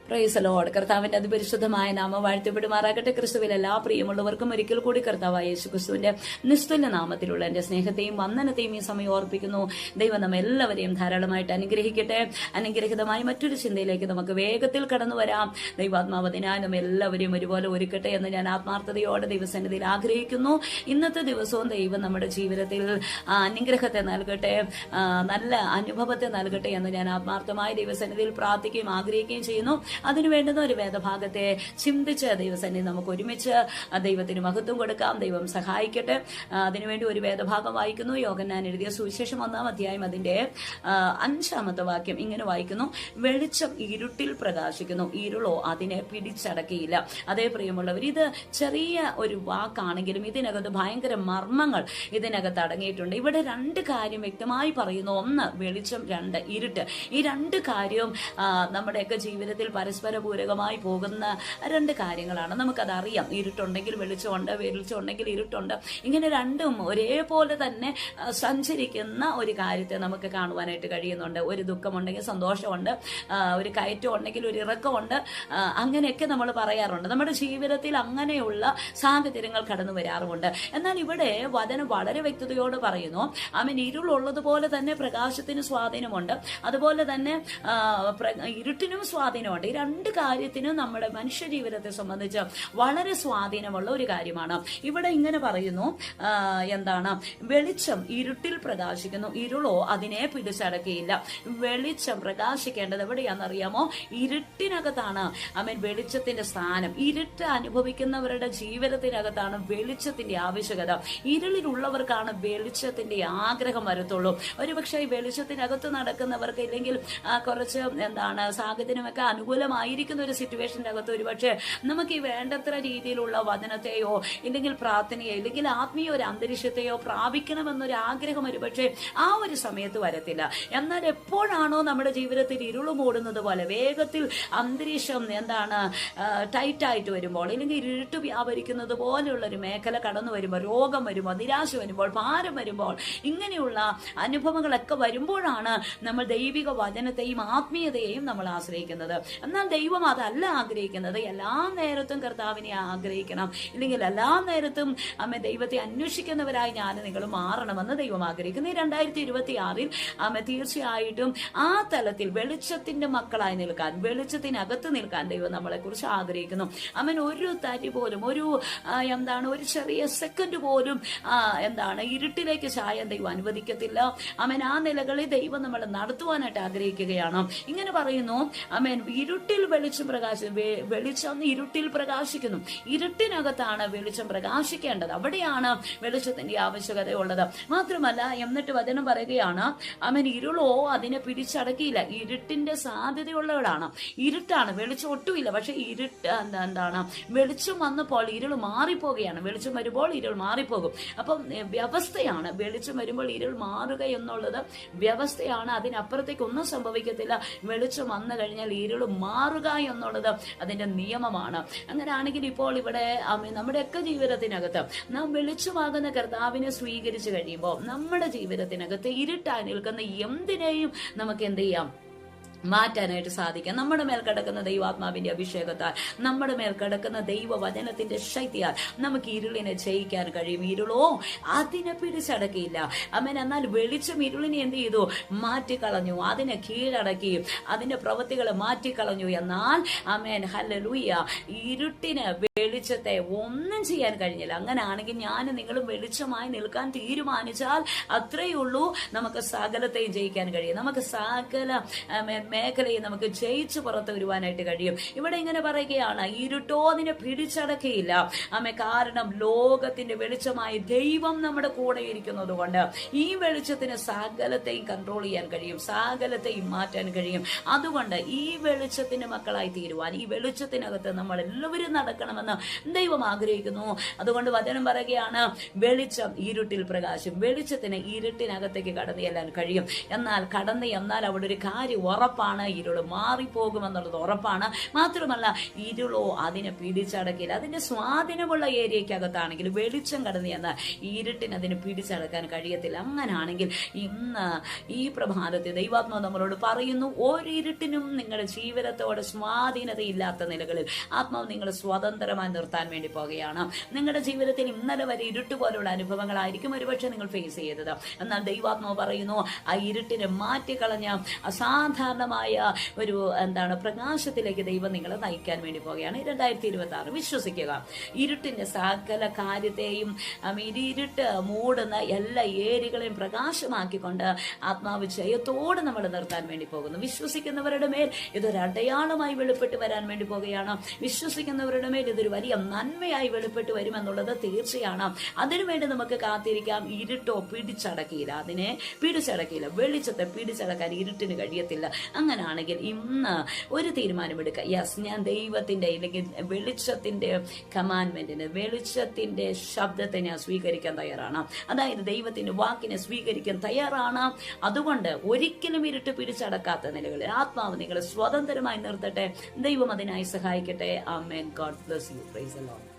Praise Lord. കർത്താവിന്റെ അതിപരിശുദ്ധമായ നാമം വാഴ്ത്തപ്പെടുമാറാകട്ടെ. ക്രിസ്തുവിൽ എല്ലാ പ്രിയമുള്ളവർക്കും ഒരിക്കൽ കൂടി കർത്താവായ യേശു ക്രിസ്തുവിന്റെ നിസ്തുല്യ നാമത്തിലുള്ള എന്റെ സ്നേഹത്തെയും വന്ദനത്തെയും ഈ സമയം ഓർപ്പിക്കുന്നു. ദൈവം നമ്മെ എല്ലാവരെയും ധാരാളമായിട്ട് അനുഗ്രഹിക്കട്ടെ. അനുഗ്രഹിതമായ മറ്റൊരു ചിന്തയിലേക്ക് നമുക്ക് വേഗത്തിൽ കടന്നു വരാം. ദൈവാത്മാവതിനാൽ നമ്മെ എല്ലാവരെയും ഒരുപോലെ ഒരുക്കട്ടെ എന്ന് ഞാൻ ആത്മാർത്ഥതയോടെ ദൈവസന്നിധിയിൽ ആഗ്രഹിക്കുന്നു. ഇന്നത്തെ ദിവസവും ദൈവം നമ്മുടെ ജീവിതത്തിൽ അനുഗ്രഹത്തെ നൽകട്ടെ, നല്ല അനുഭവത്തെ നൽകട്ടെ എന്ന് ഞാൻ ആത്മാർത്ഥമായി ദൈവസന്നിധിയിൽ പ്രാർത്ഥിക്കുകയും ആഗ്രഹിക്കുകയും ചെയ്യുന്നു. അതിനു വേണ്ടുന്ന ഒരു വേദഭാഗത്തെ ചിന്തിച്ച് ദൈവസന്നിധി നമുക്ക് ഒരുമിച്ച് ദൈവത്തിന് മഹത്വം കൊടുക്കാം. ദൈവം സഹായിക്കട്ടെ. അതിനുവേണ്ടി ഒരു വേദഭാഗം വായിക്കുന്നു. യോഹന്നാൻ എഴുതിയ സുവിശേഷം 1-ാം അധ്യായം അതിന്റെ 5-ാമത്തെ വാക്യം ഇങ്ങനെ വായിക്കുന്നു: വെളിച്ചം ഇരുട്ടിൽ പ്രകാശിക്കുന്നു, ഇരുളോ അതിനെ പിടിച്ചടക്കിയില്ല. അതേ പ്രിയമുള്ളവർ, ഇത് ചെറിയ ഒരു വാക്കാണെങ്കിലും ഇതിനകത്ത് ഭയങ്കര മർമ്മങ്ങൾ ഇതിനകത്ത് അടങ്ങിയിട്ടുണ്ട്. ഇവിടെ രണ്ട് കാര്യം വ്യക്തമായി പറയുന്നു. ഒന്ന് വെളിച്ചം, രണ്ട് ഇരുട്ട്. ഈ രണ്ട് കാര്യവും നമ്മുടെയൊക്കെ ജീവിതത്തിൽ പരസ്പര പൂരകമായി പോകുന്ന രണ്ട് കാര്യങ്ങളാണ്. നമുക്കതറിയാം. ഇരുട്ടുണ്ടെങ്കിൽ വെളിച്ചമുണ്ട്, വെളിച്ചമുണ്ടെങ്കിൽ ഇരുട്ടുണ്ട്. ഇങ്ങനെ രണ്ടും ഒരേപോലെ തന്നെ സഞ്ചരിക്കുന്ന ഒരു കാര്യത്തെ നമുക്ക് കാണുവാനായിട്ട് കഴിയുന്നുണ്ട്. ഒരു ദുഃഖമുണ്ടെങ്കിൽ സന്തോഷമുണ്ട്, ഒരു കയറ്റം ഉണ്ടെങ്കിൽ ഒരു ഇറക്കമുണ്ട്. അങ്ങനെയൊക്കെ നമ്മൾ പറയാറുണ്ട്. നമ്മുടെ ജീവിതത്തിൽ അങ്ങനെയുള്ള സാഹചര്യങ്ങൾ കടന്നു വരാറുമുണ്ട്. എന്നാൽ ഇവിടെ വചനം വളരെ വ്യക്തതയോട് പറയുന്നു, അവൻ ഇരുളുള്ളതുപോലെ തന്നെ പ്രകാശത്തിന് സ്വാധീനമുണ്ട്, അതുപോലെ തന്നെ ഇരുട്ടിനും സ്വാധീനമുണ്ട്. ഈ രണ്ട് കാര്യത്തിനും നമ്മുടെ മനുഷ്യ ജീവിതത്തെ സംബന്ധിച്ച് വളരെ സ്വാധീനമുള്ള ഒരു കാര്യമാണ്. ഇവിടെ ഇങ്ങനെ പറയുന്നു, എന്താണ്? വെളിച്ചം ഇരുട്ടിൽ പ്രകാശിക്കുന്നു, ഇരുളോ അതിനെ പിടിച്ചടക്കിയില്ല. വെളിച്ചം പ്രകാശിക്കേണ്ടത് എവിടെയാണെന്നറിയാമോ? ഇരുട്ടിനകത്താണ്. വെളിച്ചത്തിന്റെ സ്ഥാനം. ഇരുട്ട് അനുഭവിക്കുന്നവരുടെ ജീവിതത്തിനകത്താണ് വെളിച്ചത്തിന്റെ ആവശ്യകത. ഇരുളിലുള്ളവർക്കാണ് വെളിച്ചത്തിന്റെ ആഗ്രഹം വരത്തുള്ളൂ. ഒരുപക്ഷെ ഈ വെളിച്ചത്തിനകത്ത് നടക്കുന്നവർക്ക്, ഇല്ലെങ്കിൽ കുറച്ച് സാഹചര്യമൊക്കെ അനുകൂലമായിരിക്കുന്ന ഒരു സിറ്റുവേഷന്റെ അകത്ത് ഒരുപക്ഷെ നമുക്ക് ഈ വേണ്ടത്ര രീതിയിലുള്ള വചനത്തെയോ ഇല്ലെങ്കിൽ പ്രാർത്ഥനയോ ഇല്ലെങ്കിൽ ആത്മീയ ഒരു അന്തരീക്ഷത്തെയോ പ്രാപിക്കണമെന്നൊരു ആഗ്രഹം ഒരുപക്ഷെ ആ ഒരു സമയത്ത് വരത്തില്ല. എന്നാൽ എപ്പോഴാണോ നമ്മുടെ ജീവിതത്തിൽ ഇരുള് മൂടുന്നത് പോലെ വേഗത്തിൽ അന്തരീക്ഷം ടൈറ്റായിട്ട് വരുമ്പോൾ, ഇല്ലെങ്കിൽ ഇരുട്ട് വ്യാപരിക്കുന്നത് പോലെയുള്ള ഒരു മേഖല കടന്നു വരുമ്പോൾ, രോഗം വരുമ്പോൾ, നിരാശ വരുമ്പോൾ, ഭാരം വരുമ്പോൾ, ഇങ്ങനെയുള്ള അനുഭവങ്ങളൊക്കെ വരുമ്പോഴാണ് നമ്മൾ ദൈവിക വചനത്തെയും ആത്മീയതയെയും നമ്മൾ ആശ്രയിക്കുന്നത്. എന്നാൽ ദൈവം അതല്ല ആഗ്രഹിക്കുന്നത്. എല്ലാ നേരത്തും കർത്താവിനെ ആഗ്രഹിക്കണം, ഇല്ലെങ്കിൽ എല്ലാ നേരത്തും ദൈവത്തെ അന്വേഷിക്കുന്നവരായി ഞാൻ നിങ്ങൾ മാറണമെന്ന് ദൈവം ആഗ്രഹിക്കുന്നു. 2026 തീർച്ചയായിട്ടും ആ തലത്തിൽ വെളിച്ചത്തിന്റെ മക്കളായി നിൽക്കാൻ, വെളിച്ചത്തിനകത്ത് നിൽക്കാൻ ദൈവം നമ്മളെ കുറിച്ച് ആഗ്രഹിക്കുന്നു. ഒരു തരി പോലും, ഒരു ചെറിയ സെക്കൻഡ് പോലും ഇരുട്ടിലേക്ക് ചായാൻ ദൈവം അനുവദിക്കത്തില്ല. ആ നിലകളിൽ ദൈവം നമ്മളെ നടത്തുവാനായിട്ട് ആഗ്രഹിക്കുകയാണ്. ഇങ്ങനെ പറയുന്നു, ഇരുട്ടിൽ വെളിച്ചം വെളിച്ചം ഇരുട്ടിൽ പ്രകാശിക്കുന്നു. ഇരുട്ടിനകത്താണ് വെളിച്ചം പ്രകാശിക്കേണ്ടത്. അവിടെയാണ് വെളിച്ചത്തിന്റെ ആവശ്യകത ഉള്ളത്. മാത്രമല്ല, എന്നിട്ട് വചനം പറയുകയാണ്, ഇരുളോ അതിനെ പിടിച്ചടക്കിയില്ല. ഇരുട്ടിന്റെ സാധ്യതയുള്ളവരാണ്. ഇരുട്ടാണ്, വെളിച്ചം ഒട്ടുമില്ല. പക്ഷെ ഇരുട്ട് വെളിച്ചം വന്നപ്പോൾ ഇരുൾ മാറിപ്പോകുകയാണ്. വെളിച്ചം വരുമ്പോൾ ഇരുൾ മാറിപ്പോകും. അപ്പം വ്യവസ്ഥയാണ്. വെളിച്ചം വരുമ്പോൾ ഇരുൾ മാറുക എന്നുള്ളത് വ്യവസ്ഥയാണ്. അതിനപ്പുറത്തേക്ക് ഒന്നും സംഭവിക്കത്തില്ല. വെളിച്ചം വന്നു കഴിഞ്ഞാൽ ഇരുൾ മാറുക എന്നുള്ളത് അതിന്റെ നിയമമാണ്. അങ്ങനെയാണെങ്കിൽ ഇപ്പോൾ ഇവിടെ നമ്മുടെയൊക്കെ ജീവിതത്തിനകത്ത് നാം വെളിച്ചമാകുന്ന കർത്താവിനെ സ്വീകരിച്ചു കഴിയുമ്പോൾ നമ്മുടെ ജീവിതത്തിനകത്ത് ഇരുട്ടായി നിൽക്കുന്ന എന്തിനേയും നമുക്ക് എന്ത് ചെയ്യാം? മാറ്റാനായിട്ട് സാധിക്കാം. നമ്മുടെ മേൽ കിടക്കുന്ന ദൈവാത്മാവിന്റെ അഭിഷേകത്താൽ, നമ്മുടെ മേൽ കിടക്കുന്ന ദൈവവചനത്തിന്റെ ശക്തിയാൽ നമുക്ക് ഇരുളിനെ ജയിക്കാൻ കഴിയും. ഇരുളോ അതിനെ പിടിച്ചടക്കിയില്ല. എന്നാൽ വെളിച്ചം ഇരുളിനെ എന്ത് ചെയ്തു? മാറ്റിക്കളഞ്ഞു, അതിനെ കീഴടക്കി, അതിന്റെ പ്രവൃത്തികളെ മാറ്റിക്കളഞ്ഞു. എന്നാൽ ഹല്ലേലൂയ, ഇരുട്ടിന് വെളിച്ചത്തെ ഒന്നും ചെയ്യാൻ കഴിഞ്ഞില്ല. അങ്ങനെയാണെങ്കിൽ ഞാൻ നിങ്ങളും വെളിച്ചമായി നിൽക്കാൻ തീരുമാനിച്ചാൽ അത്രയേ ഉള്ളൂ, നമുക്ക് സകലത്തെയും ജയിക്കാൻ കഴിയും. നമുക്ക് സകല മേഖലയെ നമുക്ക് ജയിച്ചു പുറത്തു വരുവാനായിട്ട് കഴിയും. ഇവിടെ ഇങ്ങനെ പറയുകയാണ്, ഇരുട്ടോ അതിനെ പിടിച്ചടക്കിയില്ല. കാരണം ലോകത്തിന്റെ വെളിച്ചമായി ദൈവം നമ്മുടെ കൂടെ ഇരിക്കുന്നത് കൊണ്ട് ഈ വെളിച്ചത്തിന് സകലത്തെയും കൺട്രോൾ ചെയ്യാൻ കഴിയും, സകലത്തെയും മാറ്റാൻ കഴിയും. അതുകൊണ്ട് ഈ വെളിച്ചത്തിന്റെ മക്കളായി തീരുവാൻ, ഈ വെളിച്ചത്തിനകത്ത് നമ്മൾ എല്ലാവരും നടക്കണമെന്ന് ദൈവം ആഗ്രഹിക്കുന്നു. അതുകൊണ്ട് വചനം പറയുകയാണ്, വെളിച്ചം ഇരുട്ടിൽ പ്രകാശം. വെളിച്ചത്തിന് ഇരുട്ടിനകത്തേക്ക് കടന്നു ചെല്ലാൻ കഴിയും. എന്നാൽ അവിടെ ഒരു കാര്യം ഉറപ്പാണ്. ഉറപ്പാണ്, ഇരുൾ മാറിപ്പോകുമെന്നുള്ളത് ഉറപ്പാണ്. മാത്രമല്ല ഇരുളോ അതിനെ പിടിച്ചടക്കില്ല. അതിന്റെ സ്വാധീനമുള്ള ഏരിയക്കകത്താണെങ്കിൽ വെളിച്ചം കടന്നു എന്നാൽ ഇരുട്ടിന് അതിനെ പിടിച്ചടക്കാൻ കഴിയത്തില്ല. അങ്ങനാണെങ്കിൽ ഇന്ന് ഈ പ്രഭാതത്തിൽ ദൈവാത്മാവ് നമ്മളോട് പറയുന്നു, ഒരിരുട്ടിനും നിങ്ങളുടെ ജീവിതത്തോടെ സ്വാധീനതയില്ലാത്ത നിലകളിൽ ആത്മാവ് നിങ്ങൾ സ്വതന്ത്രമായി നിർത്താൻ വേണ്ടി പോകുകയാണ്. നിങ്ങളുടെ ജീവിതത്തിൽ ഇന്നലെ വരെ ഇരുട്ട് പോലുള്ള അനുഭവങ്ങളായിരിക്കും ഒരുപക്ഷെ നിങ്ങൾ ഫേസ് ചെയ്തത്. എന്നാൽ ദൈവാത്മാവ് പറയുന്നു, ആ ഇരുട്ടിനെ മാറ്റിക്കളഞ്ഞ അസാധാരണമായ ഒരു പ്രകാശത്തിലേക്ക് ദൈവം നിങ്ങളെ നയിക്കാൻ വേണ്ടി പോകുകയാണ് 2026. വിശ്വസിക്കുക. ഇരുട്ടിന്റെ സകല കാര്യത്തെയും ഇരുട്ട് മൂടുന്ന എല്ലാ ഏരിയകളെയും പ്രകാശമാക്കിക്കൊണ്ട് ആത്മാവ് ജയത്തോടെ നമ്മൾ നിർത്താൻ വേണ്ടി പോകുന്നു. വിശ്വസിക്കുന്നവരുടെ മേൽ ഇതൊരു അടയാളമായി വെളിപ്പെട്ട് വരാൻ വേണ്ടി പോകുകയാണ്. വിശ്വസിക്കുന്നവരുടെ മേൽ ഇതൊരു വലിയ നന്മയായി വെളിപ്പെട്ട് വരുമെന്നുള്ളത് തീർച്ചയാണ്. അതിനുവേണ്ടി നമുക്ക് കാത്തിരിക്കാം. ഇരുട്ടോ പിടിച്ചടക്കിയില്ല, അതിനെ പിടിച്ചടക്കിയില്ല. വെളിച്ചത്തെ പിടിച്ചടക്കാൻ ഇരുട്ടിന് കഴിയത്തില്ല. അങ്ങനാണെങ്കിൽ ഇന്ന് ഒരു തീരുമാനമെടുക്കുക. യെസ്, ഞാൻ ദൈവത്തിന്റെ അല്ലെങ്കിൽ വെളിച്ചത്തിന്റെ കമാൻഡ്മെന്റിന്, വെളിച്ചത്തിന്റെ ശബ്ദത്തെ ഞാൻ സ്വീകരിക്കാൻ തയ്യാറാണ്. അതായത് ദൈവത്തിന്റെ വാക്കിനെ സ്വീകരിക്കാൻ തയ്യാറാണ്. അതുകൊണ്ട് ഒരിക്കലും ഇരുട്ട് പിടിച്ചടക്കാത്ത നിലകളിൽ ആത്മാവ് നിങ്ങളെ സ്വതന്ത്രമായി നിർത്തട്ടെ. ദൈവം അതിനായി സഹായിക്കട്ടെ. ആമേൻ. God bless you. Praise the Lord.